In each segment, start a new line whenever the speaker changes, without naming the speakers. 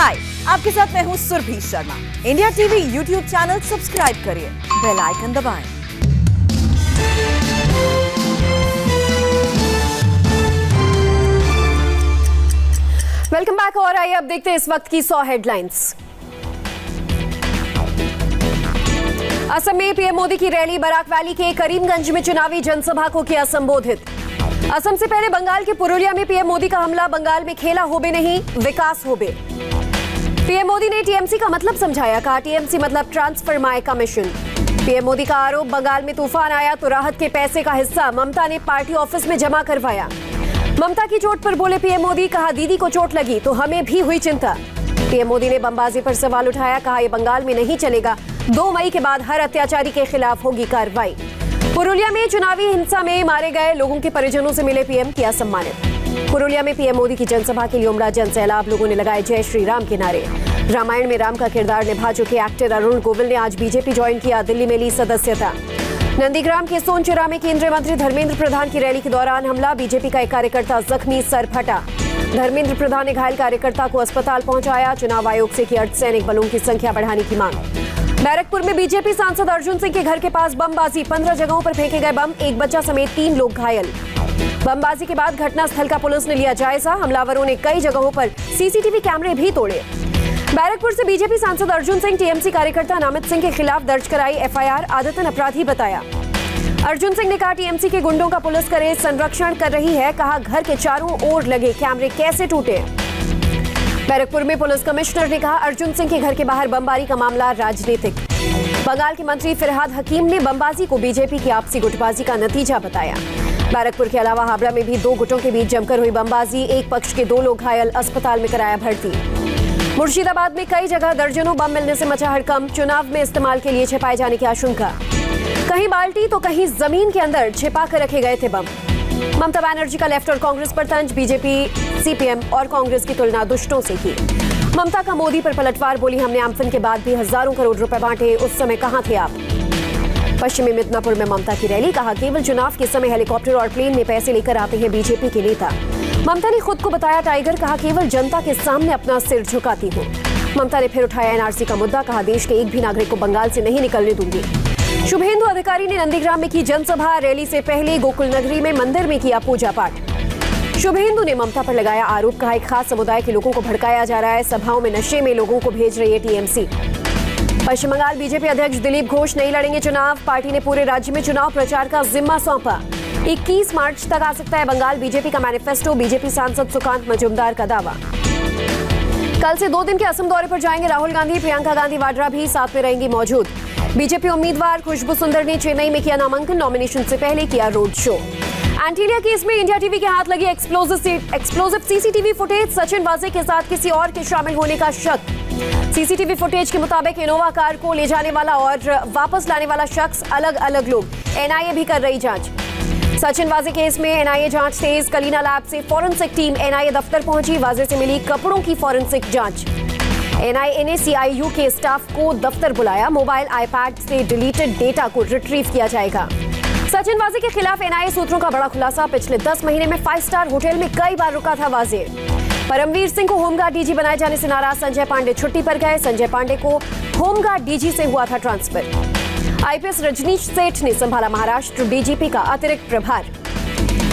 हाय, आपके साथ मैं हूँ Surabhi Sharma. India TV YouTube channel subscribe करिए, बेल आइकन दबाएं।
Welcome back. और आइए अब देखते हैं इस वक्त की 100 हेडलाइंस। असम में पीएम मोदी की रैली, बराक वैली के करीमगंज में चुनावी जनसभा को किया संबोधित। असम से पहले बंगाल के पुरुलिया में पीएम मोदी का हमला, बंगाल में खेला होबे नहीं विकास होबे। पीएम मोदी ने टीएमसी का मतलब समझाया, कहा टीएमसी मतलब transfer my commission. PM Modi का आरोप, बंगाल में तूफान आया तो राहत के पैसे का हिस्सा ममता ने पार्टी ऑफिस में जमा करवाया। ममता की चोट पर बोले पीएम मोदी, कहा दीदी को चोट लगी तो हमें भी हुई चिंता। पीएम मोदी ने बमबाजी पर सवाल उठाया, कहा यह बंगाल में नहीं चलेगा, 2 मई के बाद हर अत्याचारी के खिलाफ होगी कार्रवाई। पुरुलिया में चुनावी हिंसा में मारे गए लोगों के परिजनों से मिले पीएम, किया सम्मानित। पुरुलिया में पीएम मोदी की जनसभा के लिए उमड़ा जनसैलाब, लोगों ने लगाए जय श्री राम के नारे। रामायण में राम का किरदार निभा चुके एक्टर अरुण गोविल ने आज बीजेपी ज्वाइन किया, दिल्ली में ली सदस्यता। नंदीग्राम के सोनचिरा में केंद्रीय मंत्री धर्मेंद्र प्रधान की रैली के दौरान हमला, बीजेपी का एक कार्यकर्ता जख्मी, सर फटा। धर्मेंद्र प्रधान ने घायल कार्यकर्ता को अस्पताल पहुंचाया। चुनाव आयोग से की अर्धसैनिक बलों की संख्या बढ़ाने की मांग। बैरकपुर में बीजेपी सांसद अर्जुन सिंह के घर के पास बमबाजी, 15 जगहों पर फेंके गए बम, एक बच्चा समेत 3 लोग घायल। बमबाजी के बाद घटनास्थल का पुलिस ने लिया जायजा, हमलावरों ने कई जगहों पर सीसीटीवी कैमरे भी तोड़े। बैरकपुर से बीजेपी सांसद अर्जुन सिंह टीएमसी कार्यकर्ता नामित सिंह के खिलाफ दर्ज कराई एफआईआर, आदतन अपराधी बताया। अर्जुन सिंह ने कहा टीएमसी के गुंडों का पुलिस करे संरक्षण कर रही है, कहा घर के चारों ओर लगे कैमरे कैसे टूटे। बैरकपुर में पुलिस कमिश्नर ने कहा अर्जुन सिंह के घर के बाहर बमबारी का मामला राजनीतिक। बंगाल के मंत्री फिरहाद हकीम ने बमबाजी को बीजेपी की आपसी गुटबाजी का नतीजा बताया। बैरकपुर के अलावा हावड़ा में भी 2 गुटों के बीच जमकर हुई बमबाजी, एक पक्ष के 2 लोग घायल, अस्पताल में कराया भर्ती। मुर्शिदाबाद में कई जगह दर्जनों बम मिलने से मचा हड़कंप, चुनाव में इस्तेमाल के लिए छिपाए जाने की आशंका। कहीं बाल्टी तो कहीं जमीन के अंदर छिपा कर रखे गए थे बम। ममता बनर्जी का लेफ्ट और कांग्रेस पर तंज, बीजेपी, सीपीएम और कांग्रेस की तुलना दुष्टों से की। ममता का मोदी पर पलटवार, बोली हमने आम्फन के बाद भी हजारों करोड़ रुपए बांटे, उस समय कहां थे आप। पश्चिमी मिदनापुर में ममता की रैली, कहा केवल चुनाव के समय हेलीकॉप्टर और प्लेन में पैसे लेकर आते हैं बीजेपी के नेता। ममता ने खुद को बताया टाइगर, कहा केवल जनता के सामने अपना सिर झुकाती हूँ। ममता ने फिर उठाया एनआरसी का मुद्दा, कहा देश के एक भी नागरिक को बंगाल से नहीं निकलने दूंगी। शुभेंदु अधिकारी ने नंदीग्राम में की जनसभा, रैली से पहले गोकुल नगरी में मंदिर में किया पूजा पाठ। शुभेंदु ने ममता पर लगाया आरोप, कहा एक खास समुदाय के लोगों को भड़काया जा रहा है, सभाओं में नशे में लोगों को भेज रही है टीएमसी। पश्चिम बंगाल बीजेपी अध्यक्ष दिलीप घोष नहीं लड़ेंगे चुनाव, पार्टी ने पूरे राज्य में चुनाव प्रचार का जिम्मा सौंपा। 21 मार्च तक आ सकता है बंगाल बीजेपी का मैनिफेस्टो, बीजेपी सांसद सुकांत मजूमदार का दावा। कल से 2 दिन के असम दौरे पर जाएंगे राहुल गांधी, प्रियंका गांधी वाड्रा भी साथ में रहेंगी मौजूद। बीजेपी उम्मीदवार खुशबू सुंदर ने चेन्नई में किया नामांकन, नॉमिनेशन से पहले किया रोड शो। एंटीलिया केस में इंडिया टीवी के हाथ लगी एक्सप्लोजिव सीसीटीवी फुटेज, सचिन वाजे के साथ किसी और के शामिल होने का शक। सीसीटीवी फुटेज के मुताबिक इनोवा कार को ले जाने वाला और वापस लाने वाला शख्स अलग अलग लोग, एनआईए भी कर रही जांच। सचिन वाजे केस में एनआईए जांच तेज, कलीना लैब से फॉरेंसिक टीम एनआईए दफ्तर पहुंची, वाजे से मिली कपड़ों की फॉरेंसिक जांच। एनआईए ने सीआईयू के स्टाफ को दफ्तर बुलाया, मोबाइल आईपैड से डिलीटेड डेटा को रिट्रीव किया जाएगा। सचिन वाजे के खिलाफ एनआईए सूत्रों का बड़ा खुलासा, पिछले 10 महीने में 5 स्टार होटल में कई बार रुका था वाजे। परमवीर सिंह को होमगार्ड डीजी बनाए जाने से नाराज संजय पांडे छुट्टी पर गए, संजय पांडे को होमगार्ड डीजी से हुआ था ट्रांसफर। आईपीएस रजनीश सेठ ने संभाला महाराष्ट्र डीजीपी का अतिरिक्त प्रभार।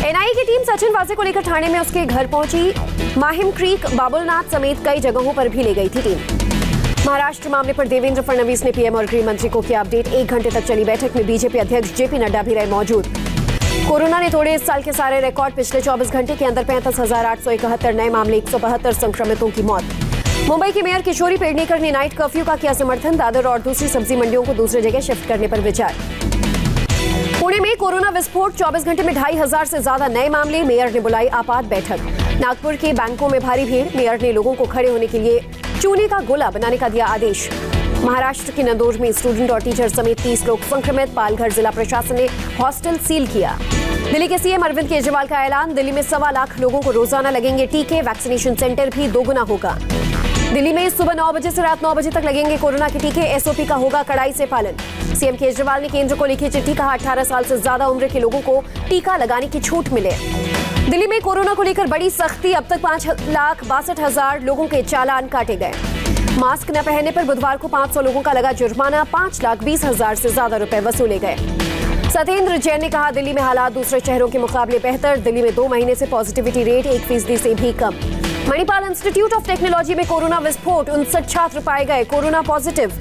एनआईए की टीम सचिन वाजे को लेकर थाने में उसके घर पहुंची, माहिम क्रीक, बाबुलनाथ समेत कई जगहों पर भी ले गई थी टीम। महाराष्ट्र मामले पर देवेंद्र फडणवीस ने पीएम और गृह मंत्री को किया अपडेट, 1 घंटे तक चली बैठक में बीजेपी अध्यक्ष जेपी नड्डा भी रहे मौजूद। कोरोना ने तोड़े इस साल के सारे रिकॉर्ड, पिछले 24 घंटे के अंदर 35,871 नए मामले, 172 संक्रमितों की मौत। मुंबई के मेयर किशोरी पेडनेकर ने नाइट कर्फ्यू का किया समर्थन, दादर और दूसरी सब्जी मंडियों को दूसरी जगह शिफ्ट करने पर विचार। पुणे में कोरोना विस्फोट, 24 घंटे में 2,500 से ज्यादा नए मामले, मेयर ने बुलाई आपात बैठक। नागपुर के बैंकों में भारी भीड़, मेयर ने लोगों को खड़े होने के लिए चूने का गोला बनाने का दिया आदेश। महाराष्ट्र के नंदोर में स्टूडेंट और टीचर समेत 30 लोग संक्रमित, पालघर जिला प्रशासन ने हॉस्टल सील किया। दिल्ली के सीएम अरविंद केजरीवाल का ऐलान, दिल्ली में 1.25 लाख लोगों को रोजाना लगेंगे टीके, वैक्सीनेशन सेंटर भी दोगुना होगा। दिल्ली में सुबह 9 बजे से रात 9 बजे तक लगेंगे कोरोना के टीके, एसओपी का होगा कड़ाई से पालन। सीएम केजरीवाल ने केंद्र को लिखी चिट्ठी, कहा 18 साल से ज्यादा उम्र के लोगों को टीका लगाने की छूट मिले। दिल्ली में कोरोना को लेकर बड़ी सख्ती। अब तक 5,62,000 लोगों के चालान काटे गए। मास्क न पहनने पर बुधवार को 500 लोगों का लगा जुर्माना। 5,20,000 से ज्यादा रुपए वसूले गए। सत्येंद्र जैन ने कहा, दिल्ली में हालात दूसरे शहरों के मुकाबले बेहतर। दिल्ली में 2 महीने से पॉजिटिविटी रेट 1% से भी कम। मणिपाल इंस्टीट्यूट ऑफ टेक्नोलॉजी में कोरोना विस्फोट। 59 छात्र पाए गए कोरोना पॉजिटिव।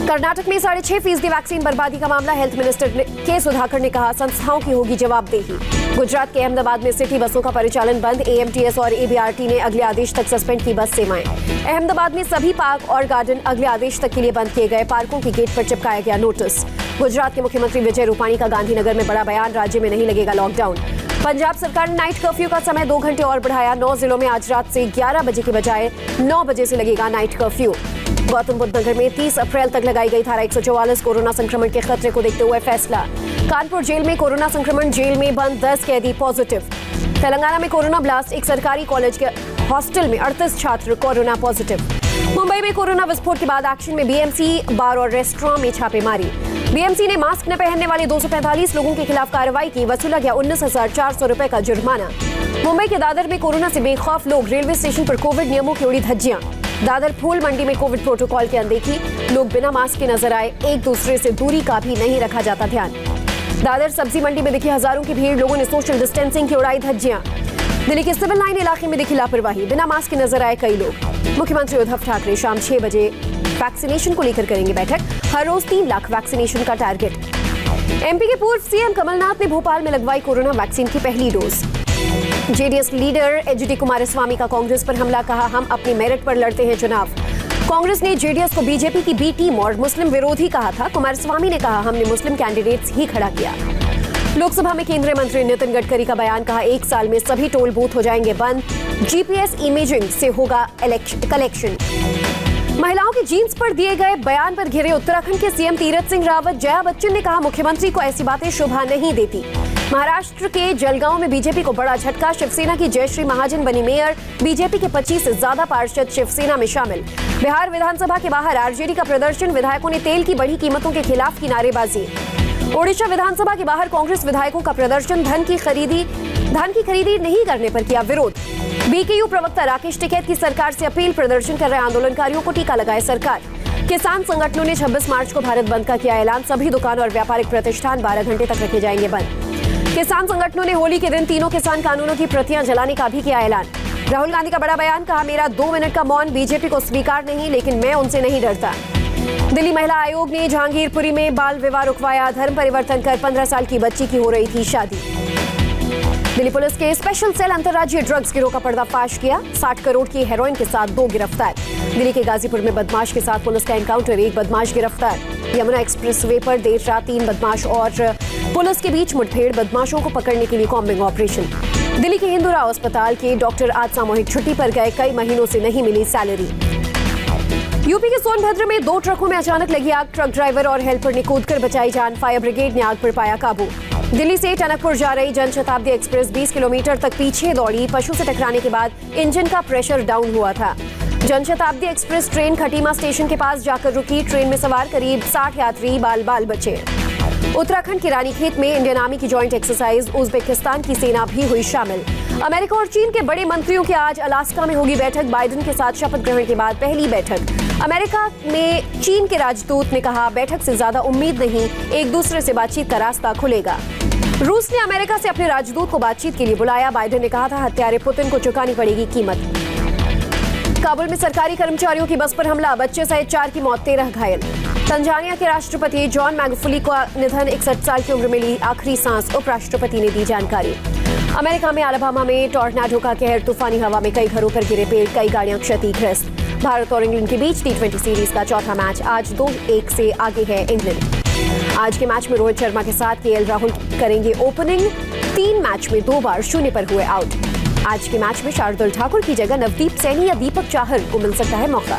कर्नाटक में 6.5% वैक्सीन बर्बादी का मामला। हेल्थ मिनिस्टर के सुधाकर ने कहा, संस्थाओं की होगी जवाबदेही। गुजरात के अहमदाबाद में सिटी बसों का परिचालन बंद। एएमटीएस और एबीआरटी ने अगले आदेश तक सस्पेंड की बस सेवाएं। अहमदाबाद में सभी पार्क और गार्डन अगले आदेश तक के लिए बंद किए गए। पार्कों के गेट पर चिपकाया गया नोटिस। गुजरात के मुख्यमंत्री विजय रूपाणी का गांधीनगर में बड़ा बयान। राज्य में नहीं लगेगा लॉकडाउन। पंजाब सरकार ने नाइट कर्फ्यू का समय 2 घंटे और बढ़ाया। 9 जिलों में आज रात से 11 बजे के बजाय 9 बजे से लगेगा नाइट कर्फ्यू। गौतम बुद्ध नगर में 30 अप्रैल तक लगाई गई धारा 144। कोरोना संक्रमण के खतरे को देखते हुए फैसला। कानपुर जेल में कोरोना संक्रमण। जेल में बंद 10 कैदी पॉजिटिव। तेलंगाना में कोरोना ब्लास्ट। एक सरकारी कॉलेज के हॉस्टल में 38 छात्र कोरोना पॉजिटिव। मुंबई में कोरोना विस्फोट के बाद एक्शन में बीएमसी, बार और रेस्टोरेंट में छापेमारी। बीएमसी ने मास्क न पहनने वाले 245 लोगों के खिलाफ कार्रवाई की। वसूला गया 19,400 रुपए का जुर्माना। मुंबई के दादर में कोरोना से बेखौफ लोग। रेलवे स्टेशन पर कोविड नियमों की उड़ी धज्जियां। दादर फूल मंडी में कोविड प्रोटोकॉल की अनदेखी। लोग बिना मास्क के नजर आए। एक दूसरे से दूरी का भी नहीं रखा जाता ध्यान। दादर सब्जी मंडी में दिखी हजारों की भीड़। लोगों ने सोशल डिस्टेंसिंग की उड़ाई धज्जियां। दिल्ली के सिविल लाइन इलाके में दिखी लापरवाही। बिना मास्क के नजर आए कई लोग। मुख्यमंत्री उद्धव ठाकरे शाम 6 बजे वैक्सीनेशन को लेकर करेंगे बैठक। हर रोज 3 लाख वैक्सीनेशन का टारगेट। एमपी के पूर्व सीएम कमलनाथ ने भोपाल में लगवाई कोरोना वैक्सीन की पहली dose. JDS leader HD Kumaraswamy का कांग्रेस पर हमला। कहा, हम अपनी मेरिट पर लड़ते हैं चुनाव। कांग्रेस ने जेडीएस को बीजेपी की बी टीम और मुस्लिम विरोधी कहा था। कुमारस्वामी ने कहा, हमने मुस्लिम कैंडिडेट्स ही खड़ा किया। लोकसभा में केंद्रीय मंत्री नितिन गडकरी का बयान। कहा, 1 साल में सभी टोल बूथ हो जाएंगे बंद। जीपीएस इमेजिंग से होगा कलेक्शन। महिलाओं की जीन्स पर दिए गए बयान पर घिरे उत्तराखंड के सीएम तीरथ सिंह रावत। जया बच्चन ने कहा, मुख्यमंत्री को ऐसी बातें शोभा नहीं देती। महाराष्ट्र के जलगांव में बीजेपी को बड़ा झटका। शिवसेना की जयश्री महाजन बनी मेयर। बीजेपी के 25 से ज्यादा पार्षद शिवसेना में शामिल। बिहार विधानसभा के बाहर आरजेडी का प्रदर्शन। विधायकों ने तेल की बढ़ी कीमतों के खिलाफ की नारेबाजी। ओडिशा विधानसभा के बाहर कांग्रेस विधायकों का प्रदर्शन। धन की खरीदी नहीं करने पर किया विरोध। बीकेयू प्रवक्ता राकेश टिकैत की सरकार से अपील। प्रदर्शन कर रहे आंदोलनकारियों को टीका लगाए सरकार। किसान संगठनों ने 26 मार्च को भारत बंद का किया ऐलान। सभी दुकान और व्यापारिक प्रतिष्ठान 12 घंटे तक रखे जाएंगे बंद। किसान संगठनों ने होली के दिन तीनों किसान कानूनों की प्रतियां जलाने का भी किया ऐलान। राहुल गांधी का बड़ा बयान। कहा, मेरा 2 मिनट का मौन बीजेपी को स्वीकार नहीं, लेकिन मैं उनसे नहीं डरता। दिल्ली महिला आयोग ने जहांगीरपुरी में बाल विवाह रुकवाया। धर्म परिवर्तन कर 15 साल की बच्ची की हो रही थी शादी। दिल्ली पुलिस के स्पेशल सेल अंतर्राज्यीय ड्रग्स गिरोह का पर्दाफाश किया। 60 करोड़ की हेरोइन के साथ 2 गिरफ्तार। दिल्ली के गाजीपुर में बदमाश के साथ पुलिस का एनकाउंटर। 1 बदमाश गिरफ्तार। यमुना एक्सप्रेसवे पर देर रात 3 बदमाश और पुलिस के बीच मुठभेड़। बदमाशों को पकड़ने के लिए कॉम्बिंग ऑपरेशन। दिल्ली के हिंदूराव अस्पताल के डॉक्टर आज सामूहिक छुट्टी पर गए। कई महीनों से नहीं मिली सैलरी। यूपी के सोनभद्र में 2 ट्रकों में अचानक लगी आग। ट्रक ड्राइवर और हेल्पर ने कूदकर बचाई जान। फायर ब्रिगेड ने आग पर पाया काबू। दिल्ली से टनकपुर जा रही जनशताब्दी एक्सप्रेस 20 किलोमीटर तक पीछे दौड़ी। पशु से टकराने के बाद इंजन का प्रेशर डाउन हुआ था। Janshatabdi express train Khatima station के पास जाकर रुकी। ट्रेन में सवार करीब 60 यात्री बाल बचे। उत्तराखंड के रानीखेत में इंडियन आर्मी की जॉइंट एक्सरसाइज। उज्बेकिस्तान की सेना भी हुई शामिल। अमेरिका और चीन के बड़े मंत्रियों की आज अलास्का में होगी बैठक। बाइडेन के साथ शपथ ग्रहण के बाद पहली बैठक। अमेरिका में चीन के राजदूत ने कहा, बैठक से ज्यादा उम्मीद नहीं, एक दूसरे से बातचीत का रास्ता खुलेगा। रूस ने अमेरिका से अपने राजदूत को बातचीत के लिए बुलाया। बाइडेन ने कहा था, हत्यारे पुतिन को चुकानी पड़ेगी कीमत। काबुल में सरकारी कर्मचारियों की बस पर हमला। बच्चे सहित 4 की मौत, 13 घायल। तंजानिया के राष्ट्रपति जॉन मैगुफुली का निधन। 61 साल की उम्र में ली आखिरी सांस। उपराष्ट्रपति ने दी जानकारी। अमेरिका में अलाबामा में टॉर्नाडो का कहर। तूफानी हवा में कई घरों पर गिरे पेड़। कई गाड़ियां क्षतिग्रस्त। भारत और इंग्लैंड के बीच T20 सीरीज का चौथा मैच। आज 2-1 से आगे है इंग्लैंड। आज के मैच में रोहित शर्मा के साथ केएल राहुल करेंगे ओपनिंग। 3 मैच में 2 बार 0 पर हुए आउट। आज के मैच में शार्दुल ठाकुर की जगह नवदीप सैनी या दीपक चाहर को मिल सकता है मौका।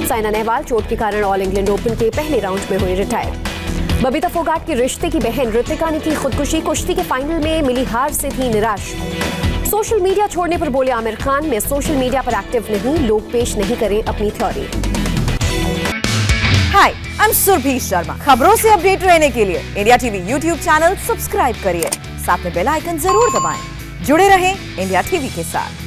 साइना नेहवाल चोट के कारण ऑल इंग्लैंड ओपन के पहले राउंड में हुई रिटायर। बबीता फोगाट के रिश्ते की बहन ऋतिका ने की खुदकुशी। कुश्ती के फाइनल में मिली हार से थी निराश। सोशल मीडिया छोड़ने पर बोले आमिर खान, मैं सोशल मीडिया पर एक्टिव नहीं, लोग पेश नहीं करें अपनी theory.
Hi, I am Surabhi Sharma. खबरों से अपडेट रहने के लिए India TV YouTube channel subscribe करिए, साथ में बेल आइकन जरूर दबाएं। जुड़े रहें इंडिया टीवी के साथ।